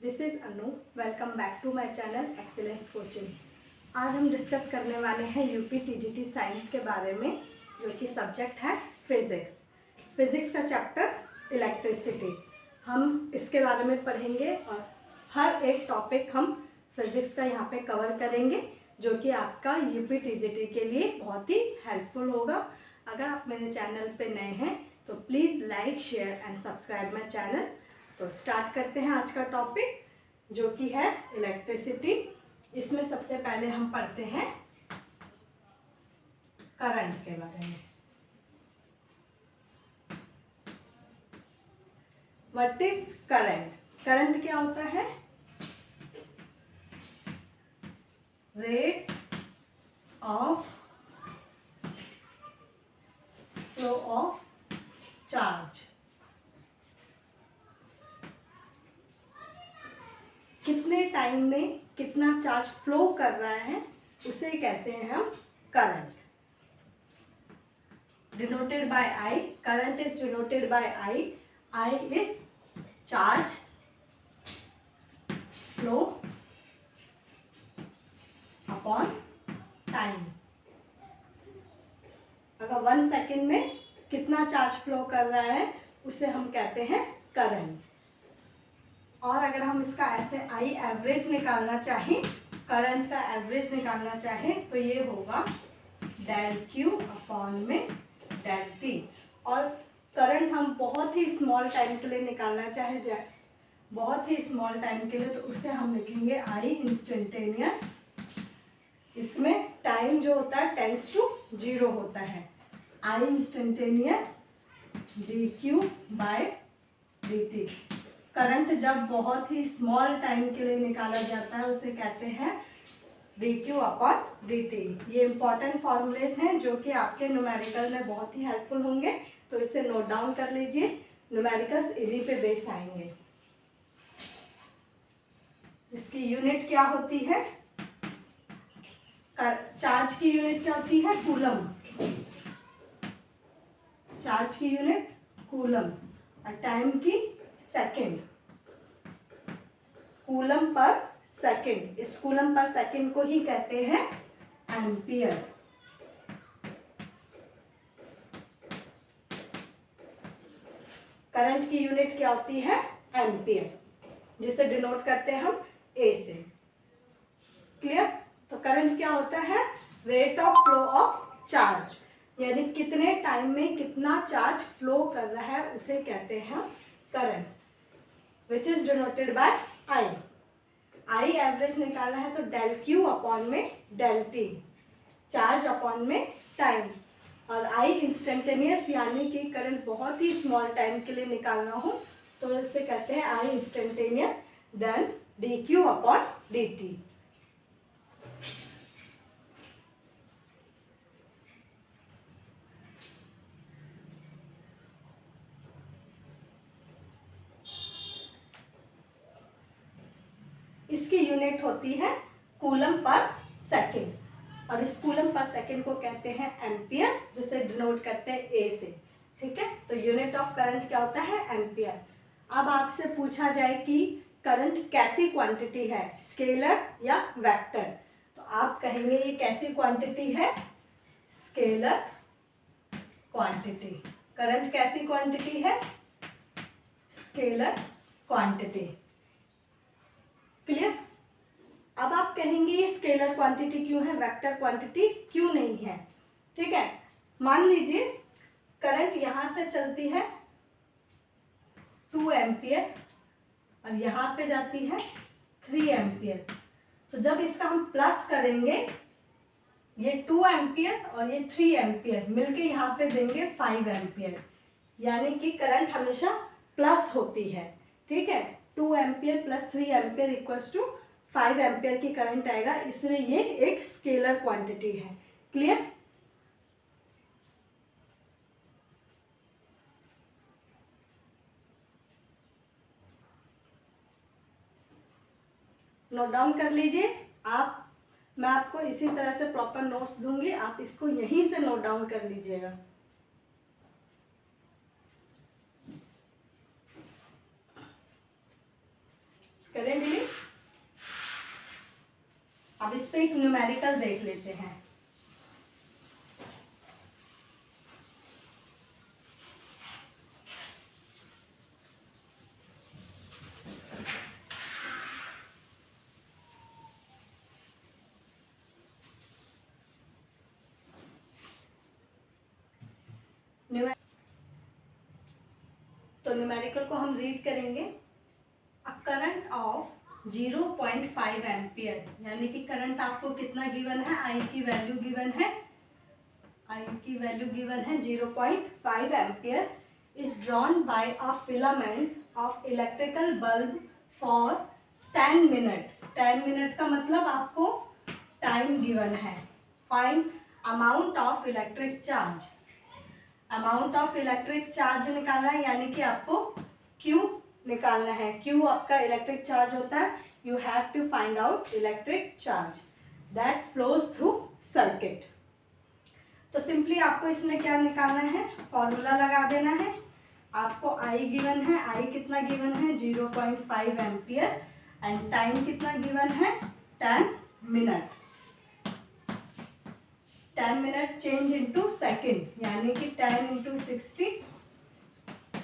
This is Anu. Welcome back to my channel excellence coaching. आज हम discuss करने वाले हैं यूपी टीजीटी साइंस के बारे में, जो कि सब्जेक्ट है फिज़िक्स का चैप्टर इलेक्ट्रिसिटी। हम इसके बारे में पढ़ेंगे और हर एक टॉपिक हम फिज़िक्स का यहाँ पे कवर करेंगे, जो कि आपका यूपी टीजीटी के लिए बहुत ही हेल्पफुल होगा। अगर आप मेरे चैनल पे नए हैं तो please like, share and subscribe my channel. तो स्टार्ट करते हैं आज का टॉपिक, जो कि है इलेक्ट्रिसिटी। इसमें सबसे पहले हम पढ़ते हैं करंट के बारे में। What is current? करंट क्या होता है? Rate of flow of charge. कितने टाइम में कितना चार्ज फ्लो कर रहा है उसे कहते हैं हम current. Denoted by I, current is denoted by I. I is charge flow upon time. अगर 1 सेकेंड में कितना चार्ज फ्लो कर रहा है उसे हम कहते हैं करंट। और अगर हम इसका ऐसे आई एवरेज निकालना चाहें, करंट का एवरेज निकालना चाहें, तो ये होगा डेल क्यू अपॉन में डेल टी। और करंट हम बहुत ही स्मॉल टाइम के लिए निकालना चाहे, बहुत ही स्मॉल टाइम के लिए, तो उसे हम लिखेंगे आई इंस्टेंटेनियस। इसमें टाइम जो होता है टेंड्स टू 0 होता है। I instantaneous D Q by D T. Current जब बहुत ही स्मॉल टाइम के लिए निकाला जाता है उसे कहते हैं D Q upon D T. ये इंपॉर्टेंट फॉर्मूलेस हैं जो कि आपके न्यूमेरिकल में बहुत ही हेल्पफुल होंगे, तो इसे नोट डाउन कर लीजिए। न्यूमेरिकल्स इन्हीं पे बेस आएंगे। इसकी यूनिट क्या होती है? चार्ज की यूनिट क्या होती है? कूलम। चार्ज की यूनिट कूलम और टाइम की सेकेंड। कूलम पर सेकेंड, इस कूलम पर सेकेंड को ही कहते हैं एम्पियर। करंट की यूनिट क्या होती है? एम्पियर, जिसे डिनोट करते हैं हम ए से। क्लियर? तो करंट क्या होता है? Rate of flow of charge, यानी कितने टाइम में कितना चार्ज फ्लो कर रहा है उसे कहते हैं current, which is denoted by I. I average निकाला है तो डेल क्यू अपॉन में डेल टी, चार्ज अपॉन में टाइम। और आई इंस्टेंटेनियस, यानी कि करंट बहुत ही स्मॉल टाइम के लिए निकालना हो तो इसे कहते हैं I instantaneous, then D Q upon D T. इसकी यूनिट होती है कूलम पर सेकेंड, और इस कूलम पर सेकेंड को कहते हैं एम्पियर, जिसे डिनोट करते हैं ए से। ठीक है, तो यूनिट ऑफ करंट क्या होता है? एम्पियर। अब आपसे पूछा जाए कि करंट कैसी क्वांटिटी है, स्केलर या वेक्टर, तो आप कहेंगे ये कैसी क्वांटिटी है? Scalar quantity. करंट कैसी क्वांटिटी है? Scalar quantity. क्लियर? अब आप कहेंगे ये स्केलर क्वांटिटी क्यों है, वेक्टर क्वांटिटी क्यों नहीं है? ठीक है, मान लीजिए करंट यहाँ से चलती है 2 एम्पियर और यहाँ पे जाती है 3 एम्पियर। तो जब इसका हम प्लस करेंगे, ये 2 एम्पियर और ये 3 एम्पियर मिलके यहाँ पे देंगे 5 एम्पियर, यानी कि करंट हमेशा प्लस होती है। ठीक है, 2 ampere plus 3 ampere equals to 5 ampere की करंट आएगा, इसलिए ये एक स्केलर क्वांटिटी है। क्लियर? नोट डाउन कर लीजिए आप। मैं आपको इसी तरह से प्रॉपर नोट्स दूंगी, आप इसको यहीं से नोट डाउन कर लीजिएगा। करें डिलीट। अब इस पे एक न्यूमेरिकल देख लेते हैं। तो न्यूमेरिकल को हम रीड करेंगे। अ करंट ऑफ 0.5 एम्पियर, यानी कि करंट आपको कितना गिवन है, आई की वैल्यू गिवन है, आई की वैल्यू गिवन है 0.5 ampere is drawn by a filament of electrical bulb for 10 minute. 10 minute का मतलब आपको टाइम गिवन है। Find amount of electric charge. Amount of electric charge निकालना है, यानी कि आपको Q निकालना है। Q आपका इलेक्ट्रिक चार्ज होता है। You have to find out electric charge that flows through circuit. तो सिंपली आपको इसमें क्या निकालना है, फॉर्मूला लगा देना है। आपको I गिवन है, I कितना गिवन है 0.5 एम्पियर एंड टाइम कितना गिवन है 10 minute. 10 minute change into second, यानी कि 10 इंटू 60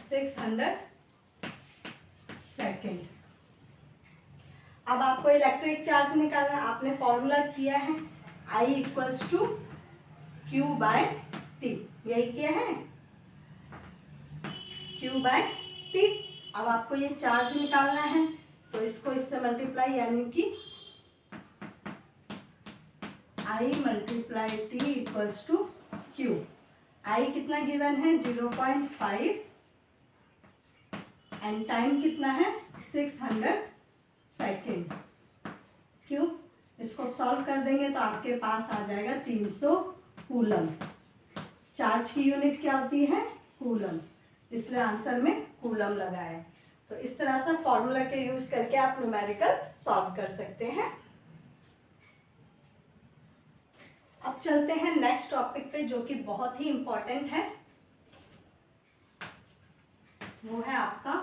600 सेकेंड। अब आपको इलेक्ट्रिक चार्ज निकालना है। आपने फॉर्मूला किया है I equals to Q by T, यही किया है Q बाय T। अब आपको ये चार्ज निकालना है, तो इसको इससे मल्टीप्लाई, यानी कि I multiply T equals to Q। I कितना गिवन है 0.5 एंड टाइम कितना है 600 सेकेंड। क्यों, इसको सॉल्व कर देंगे तो आपके पास आ जाएगा 300 कूलम। चार्ज की यूनिट क्या होती है, कूलम, इसलिए आंसर में कूलम लगा है। तो इस तरह से फॉर्मूला के यूज करके आप न्यूमेरिकल सॉल्व कर सकते हैं। अब चलते हैं नेक्स्ट टॉपिक पे, जो कि बहुत ही इंपॉर्टेंट है। वो है आपका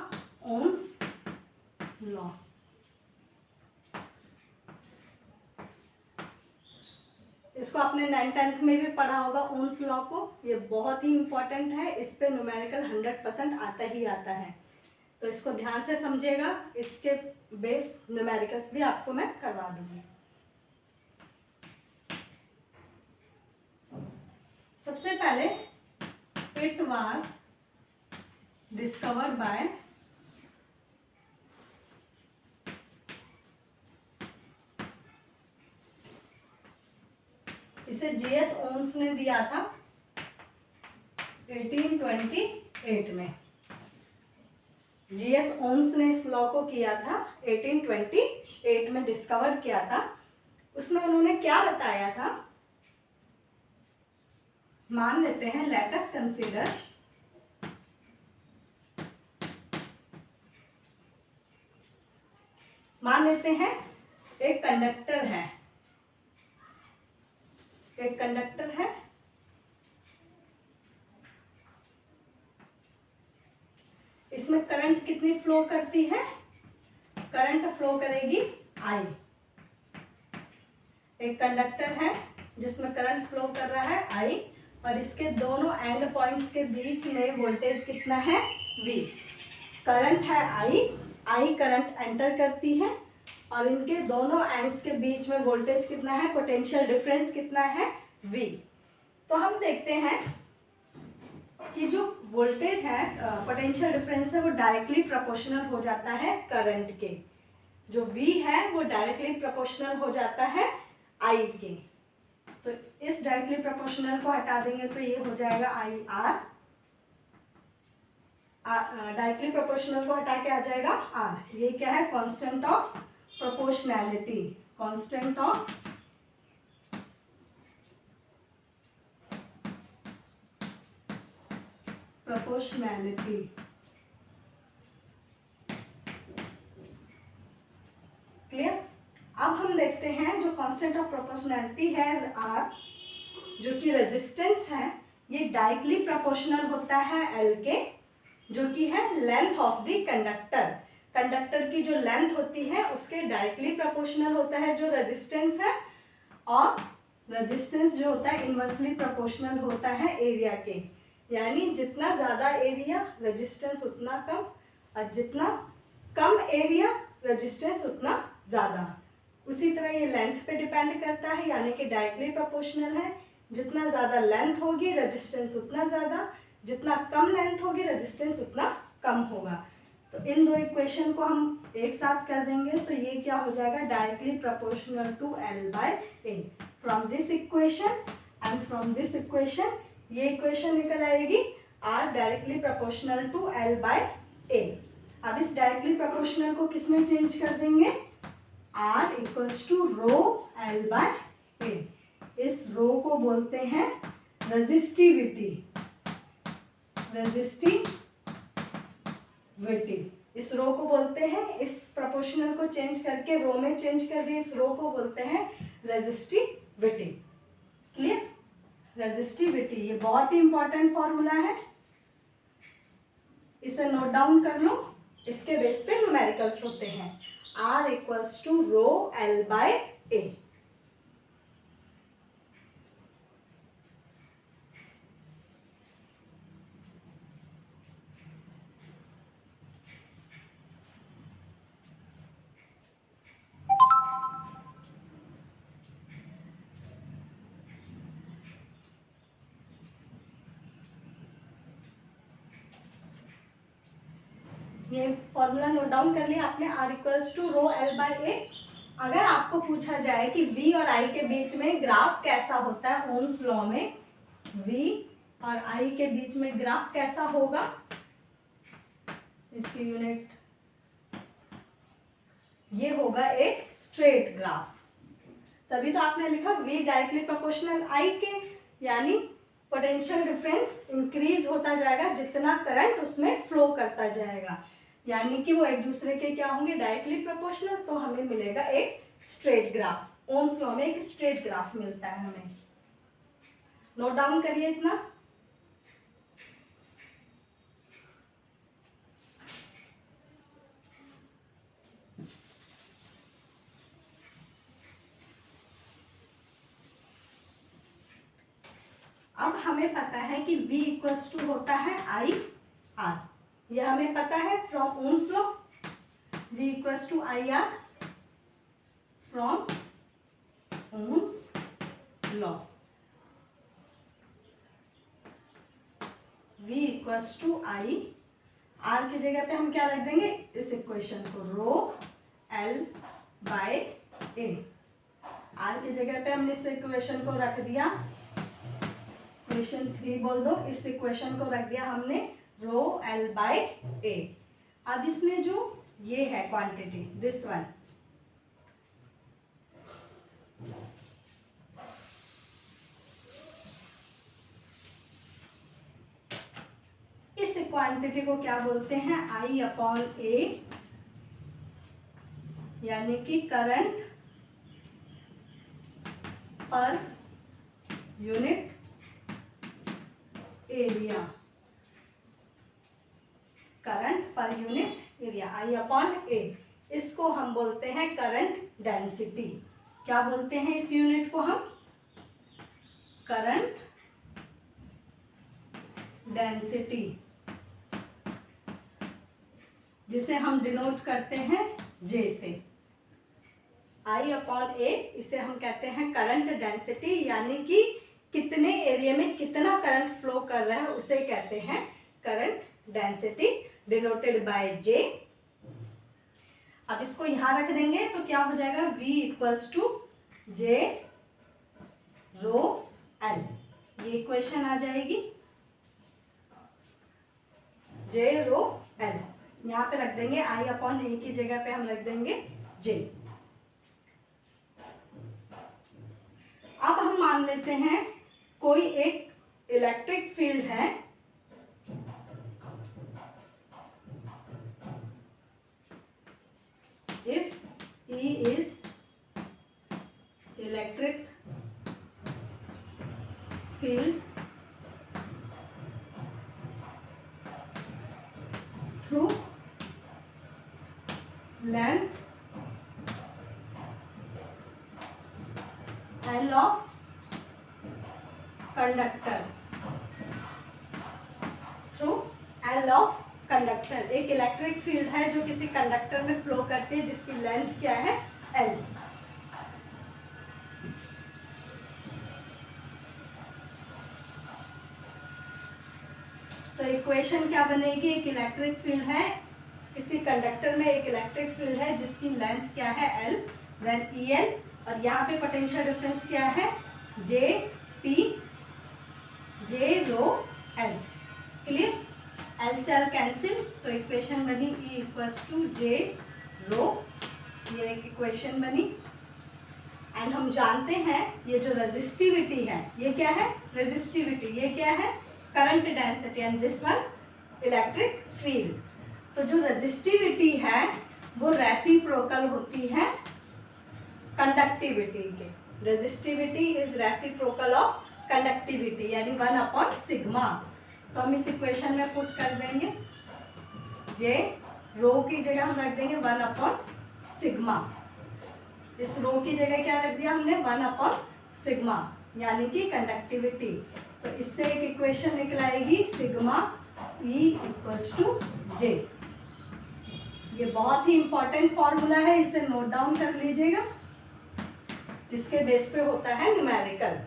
ओम्स लॉ। इसको आपने 9th-10th में भी पढ़ा होगा ओम्स लॉ को। ये बहुत ही इंपॉर्टेंट है, इस पे न्यूमेरिकल 100% आता ही आता है। तो इसको ध्यान से समझिएगा, इसके बेस न्यूमेरिकल्स भी आपको मैं करवा दूंगी। सबसे पहले इट वाज डिस्कवर्ड बाय इसे J.S. ओम्स ने दिया था 1828 में। J.S. ओम्स ने इस लॉ को किया था 1828 में, डिस्कवर किया था। उसमें उन्होंने क्या बताया था, मान लेते हैं, लेट अस कंसीडर मान लेते हैं एक कंडक्टर है, एक कंडक्टर है, इसमें करंट कितनी फ्लो करती है, करंट फ्लो करेगी I। एक कंडक्टर है जिसमें करंट फ्लो कर रहा है I, और इसके दोनों एंड पॉइंट्स के बीच में वोल्टेज कितना है V। करंट है I करंट एंटर करती है, और इनके दोनों एंड्स के बीच में वोल्टेज कितना है, पोटेंशियल डिफरेंस कितना है V। तो हम देखते हैं कि जो वोल्टेज है, पोटेंशियल डिफरेंस है, वो डायरेक्टली प्रोपोर्शनल हो जाता है करंट के। जो V है वो डायरेक्टली प्रोपोर्शनल हो जाता है I के। तो इस डायरेक्टली प्रोपोर्शनल को हटा देंगे तो ये हो जाएगा IR। डायरेक्टली प्रोपोर्शनल को हटा के आ जाएगा R। ये क्या है, constant of proportionality, constant of proportionality. Clear. अब हम देखते हैं जो कांस्टेंट ऑफ प्रोपोर्शनैलिटी है R, जो कि रेजिस्टेंस है, ये डायरेक्टली प्रोपोर्शनल होता है L के, जो कि है length of the conductor. Conductor की जो लेंथ होती है उसके डायरेक्टली प्रोपोर्शनल होता है जो रेजिस्टेंस है, और रेजिस्टेंस जो होता है इनवर्सली प्रोपोर्शनल होता है एरिया के। यानी जितना ज़्यादा एरिया रेजिस्टेंस उतना कम, और जितना कम एरिया रेजिस्टेंस उतना ज़्यादा। उसी तरह ये लेंथ पे डिपेंड करता है, यानी कि डायरेक्टली प्रोपोर्शनल है। जितना ज़्यादा लेंथ होगी रेजिस्टेंस उतना ज़्यादा, जितना कम लेंथ होगी रेजिस्टेंस उतना कम होगा। तो इन दो इक्वेशन को हम एक साथ कर देंगे तो ये क्या हो जाएगा, directly proportional to L by A। From this equation and from this equation ये इक्वेशन निकल आएगी R directly proportional to L by A। अब इस डायरेक्टली प्रोपोर्शनल को किस में चेंज कर देंगे, R equals to rho L by A। इस रो को बोलते हैं रेजिस्टिविटी, इस रो को बोलते हैं, इस प्रोपोर्शनल को चेंज करके रो में चेंज कर दिए, इस रो को बोलते हैं रेजिस्टिविटी। क्लियर, रेजिस्टिविटी ये बहुत ही इंपॉर्टेंट फॉर्मूला है, इसे नोट डाउन कर लो। इसके बेस पे न्यूमेरिकल्स होते हैं। R equals to rho L by A। ये फॉर्मूला नोट डाउन कर लिया आपने, R equals to rho L by A। अगर आपको पूछा जाए कि V और I के बीच में ग्राफ कैसा होता है ओम्स लॉ में, V और I के बीच में ग्राफ कैसा होगा, इसकी यूनिट ये होगा एक स्ट्रेट ग्राफ। तभी तो आपने लिखा V डायरेक्टली प्रोपोर्शनल I के, यानी पोटेंशियल डिफरेंस इंक्रीज होता जाएगा जितना करंट उसमें फ्लो करता जाएगा, यानी कि वो एक दूसरे के क्या होंगे, डायरेक्टली प्रोपोर्शनल। तो हमें मिलेगा एक स्ट्रेट ग्राफ। ओम्स लॉ में एक स्ट्रेट ग्राफ मिलता है हमें। नोट डाउन करिए इतना। अब हमें पता है कि V इक्वल्स टू होता है I R, यह हमें पता है from Ohm's law. V equals to I R from Ohm's law. V equals to I, R की जगह पे हम क्या रख देंगे, इस इक्वेशन को रो L बाय A। R की जगह पे हमने इस इक्वेशन को रख दिया, इक्वेशन 3 बोल दो, इस इक्वेशन को रख दिया हमने रो L बाय A। अब इसमें जो ये है क्वांटिटी, दिस वन, इस क्वांटिटी को क्या बोलते हैं, I अपॉन A, यानी कि current per unit area, current per unit area, I upon A। इसको हम बोलते हैं करंट डेंसिटी। क्या बोलते हैं इस यूनिट को हम, करंट डेंसिटी, जिसे हम डिनोट करते हैं J से। I अपॉन A, इसे हम कहते हैं करंट डेंसिटी, यानी कि कितने एरिया में कितना करंट फ्लो कर रहा है उसे कहते हैं current density, denoted by J। अब इसको यहां रख देंगे तो क्या हो जाएगा, V equals to J rho L, ये इक्वेशन आ जाएगी J रो L। यहाँ पे रख देंगे I अपॉन A की जगह पे हम रख देंगे J। अब हम मान लेते हैं कोई एक इलेक्ट्रिक फील्ड है, if E is electric field through L of conductor through L of conductor. एक इलेक्ट्रिक फील्ड है जो किसी कंडक्टर में फ्लो करती है जिसकी लेंथ क्या है L। तो इक्वेशन क्या बनेगी, एक इलेक्ट्रिक फील्ड है किसी कंडक्टर में, एक इलेक्ट्रिक फील्ड है जिसकी लेंथ क्या है L, देन EL, और यहाँ पे पोटेंशियल डिफरेंस क्या है J P J rho L। Clear, L से L कैंसिल, तो इक्वेशन बनी E इक्वल्स टू J रो, ये एक इक्वेशन बनी। एंड हम जानते हैं ये जो रेजिस्टिविटी है ये क्या है, रेजिस्टिविटी, ये क्या है current density, and this one electric field. तो जो रेजिस्टिविटी है वो रेसिप्रोकल होती है कंडक्टिविटी के। Resistivity is reciprocal of conductivity, यानी 1/सिग्मा। तो हम इस इक्वेशन में पुट कर देंगे, जे रो की जगह हम रख देंगे 1/सिग्मा। इस रो की जगह क्या रख दिया हमने 1/सिग्मा, यानी कि कंडक्टिविटी। तो इससे एक इक्वेशन निकल आएगी सिग्मा E इक्वल्स टू जे। ये बहुत ही इंपॉर्टेंट फॉर्मूला है, इसे नोट डाउन कर लीजिएगा। इसके बेस पे होता है न्यूमेरिकल,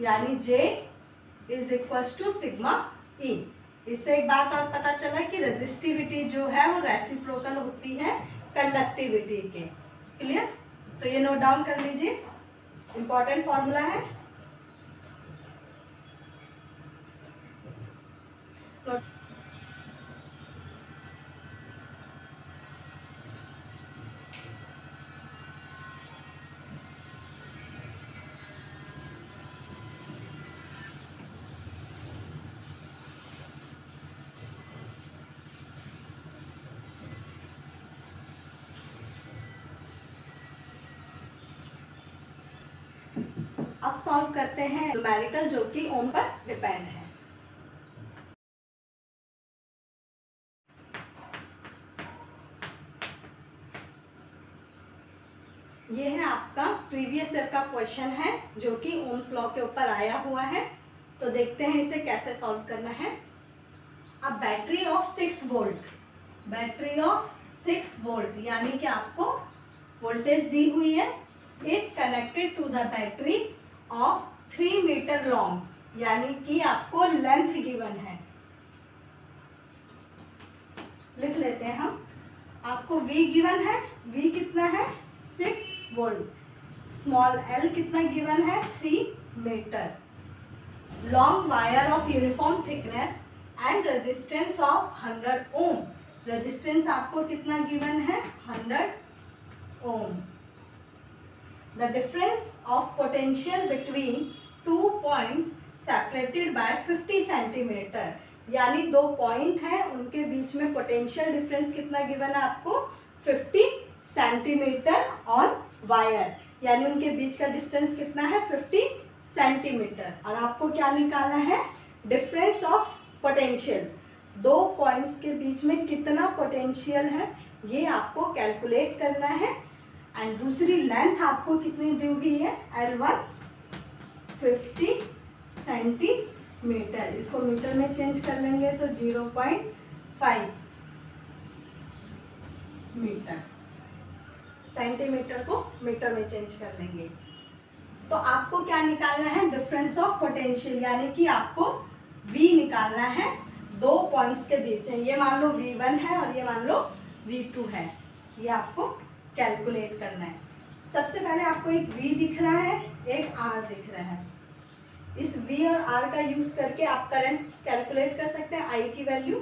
यानी J is equals to sigma E। इससे एक बात और पता चला कि रेजिस्टिविटी जो है वो रेसिप्रोकल होती है कंडक्टिविटी के। क्लियर, तो ये नोट डाउन कर लीजिए, इंपॉर्टेंट फॉर्मूला है। अब सॉल्व करते हैं न्यूमेरिकल जो कि ओम पर डिपेंड है। ये है आपका प्रीवियस ईयर का क्वेश्चन है जो कि ओम्स लॉ के ऊपर आया हुआ है। तो देखते हैं इसे कैसे सॉल्व करना है। अब battery of 6 volt, battery of 6 volt यानी कि आपको वोल्टेज दी हुई है, is connected to the battery of 3 metre long, यानी कि आपको लेंथ गिवन है। लिख लेते हैं हम, आपको V गिवन है, V कितना है 6 वोल्ट, स्मॉल l कितना गिवन है 3 metre, long wire of uniform thickness and resistance of 100 ohm, resistance आपको कितना गिवन है 100 ohm. The difference of potential between 2 points separated by 50 centimetre, यानी 2 पॉइंट है उनके बीच में पोटेंशियल डिफरेंस कितना गिवन है आपको 50 सेंटीमीटर ऑन वायर, यानी उनके बीच का डिस्टेंस कितना है 50 सेंटीमीटर। और आपको क्या निकालना है, डिफरेंस ऑफ पोटेंशियल, 2 पॉइंट्स के बीच में कितना पोटेंशियल है ये आपको कैलकुलेट करना है। एंड दूसरी लेंथ आपको कितनी दी हुई है L1 50 सेंटीमीटर, इसको मीटर में चेंज कर लेंगे तो 0.5 मीटर, सेंटीमीटर को मीटर में चेंज कर लेंगे। तो आपको क्या निकालना है, डिफरेंस ऑफ पोटेंशियल, यानी कि आपको V निकालना है 2 पॉइंट्स के बीच है। ये मान लो V1 है और ये मान लो V2 है, ये आपको कैलकुलेट करना है। सबसे पहले आपको एक V दिख रहा है, एक R दिख रहा है। इस V और R का यूज करके आप करंट कैलकुलेट कर सकते हैं, I की वैल्यू।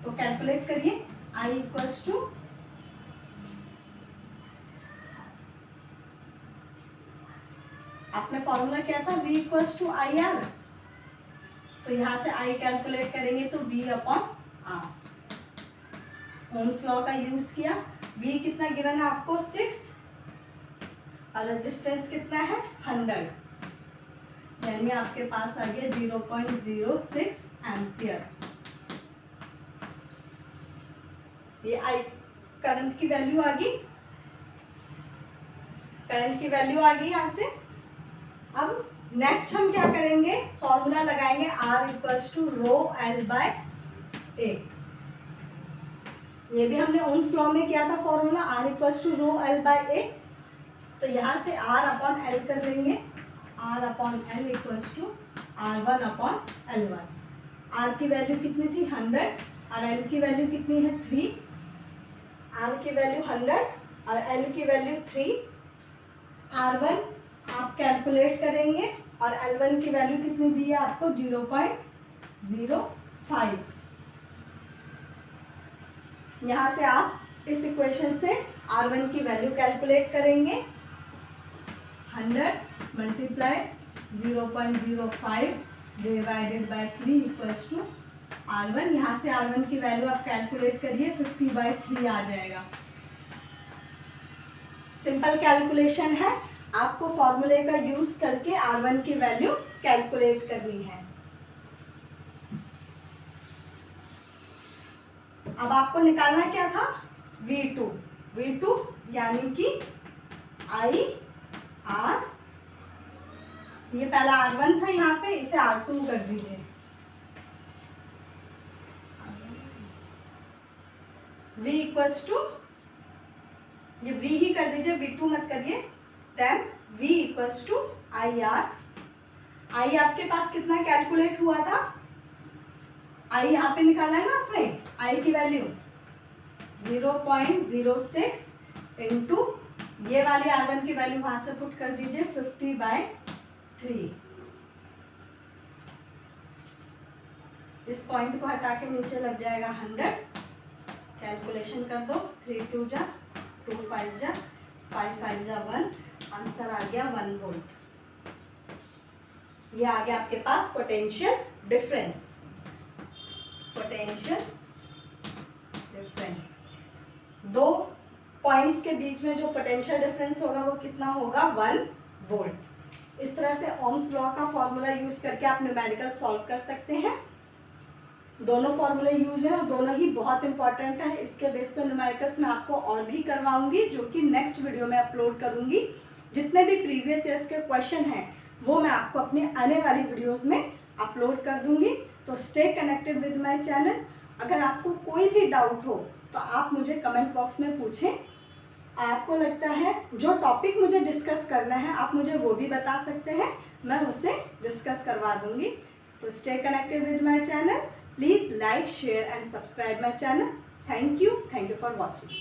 तो कैलकुलेट करिए, I इक्वल्स टू आपने फॉर्मूला क्या था V इक्वल्स टू IR, तो यहाँ से I कैलकुलेट करेंगे तो V/R, ओम्स लॉ का यूज किया। V कितना गिवन है आपको 6 और रेजिस्टेंस कितना है 100, यानी आपके पास आ गया 0.06 एम्पियर। ये I करंट की वैल्यू आ गई, करंट की वैल्यू आ गई यहाँ से। अब नेक्स्ट हम क्या करेंगे, फॉर्मूला लगाएंगे R equals to rho L by A. ये भी हमने ओम्स लॉ में किया था formula, R equals to rho L by A. तो यहाँ से R अपॉन एल कर लेंगे, R upon L equals to R1 upon L1। R की वैल्यू कितनी थी 100 और L की वैल्यू कितनी है 3। R की वैल्यू 100 और L की वैल्यू 3। R1 आप कैलकुलेट करेंगे और L1 की वैल्यू कितनी दी है आपको 0.05। यहाँ से आप इस इक्वेशन से R1 की वैल्यू कैलकुलेट करेंगे, 100 multiply 0.05 divided by 3 equals to R1। यहाँ से R1 की वैल्यू आप कैलकुलेट करिए, 50/3 आ जाएगा। सिंपल कैलकुलेशन है, आपको फॉर्मूले का यूज करके R1 की वैल्यू कैलकुलेट करनी है। अब आपको निकालना क्या था, V2 यानी कि IR, ये पहला R1 था, यहाँ पे इसे R2 कर दीजिए। V इक्वल्स टू, ये V ही कर दीजिए, V2 मत करिए। Then V equals to IR। I आपके पास कितना कैलकुलेट हुआ था, I यहाँ पे निकाला है ना आपने, I की वैल्यू 0.06 इंटू ये वाली R1 की वैल्यू वहां से पुट कर दीजिए 50/3। इस पॉइंट को हटा के नीचे लग जाएगा 100। कैलकुलेशन कर दो, 3 2 जा 2 5 जा 5 5 जा 1, आंसर आ गया 1 वोल्ट। ये आ गया आपके पास पोटेंशियल डिफरेंस। दो पॉइंट्स के बीच में जो पोटेंशियल डिफरेंस होगा वो कितना होगा, 1 वोल्ट। इस तरह से ओम्स लॉ का फॉर्मूला यूज करके आप न्यूमेरिकल सॉल्व कर सकते हैं। दोनों फॉर्मूले यूज हैं और दोनों ही बहुत इंपॉर्टेंट है। इसके बेस पर न्यूमेरिकल्स मैं आपको और भी करवाऊंगी, जो कि नेक्स्ट वीडियो में अपलोड करूंगी। जितने भी प्रीवियस ईयर्स के क्वेश्चन हैं वो मैं आपको अपनी आने वाली वीडियोस में अपलोड कर दूंगी। तो stay connected with my channel. अगर आपको कोई भी डाउट हो तो आप मुझे कमेंट बॉक्स में पूछें। आपको लगता है जो टॉपिक मुझे डिस्कस करना है आप मुझे वो भी बता सकते हैं, मैं उसे डिस्कस करवा दूंगी। तो stay connected with my channel. Please like, share and subscribe my channel. Thank you for watching.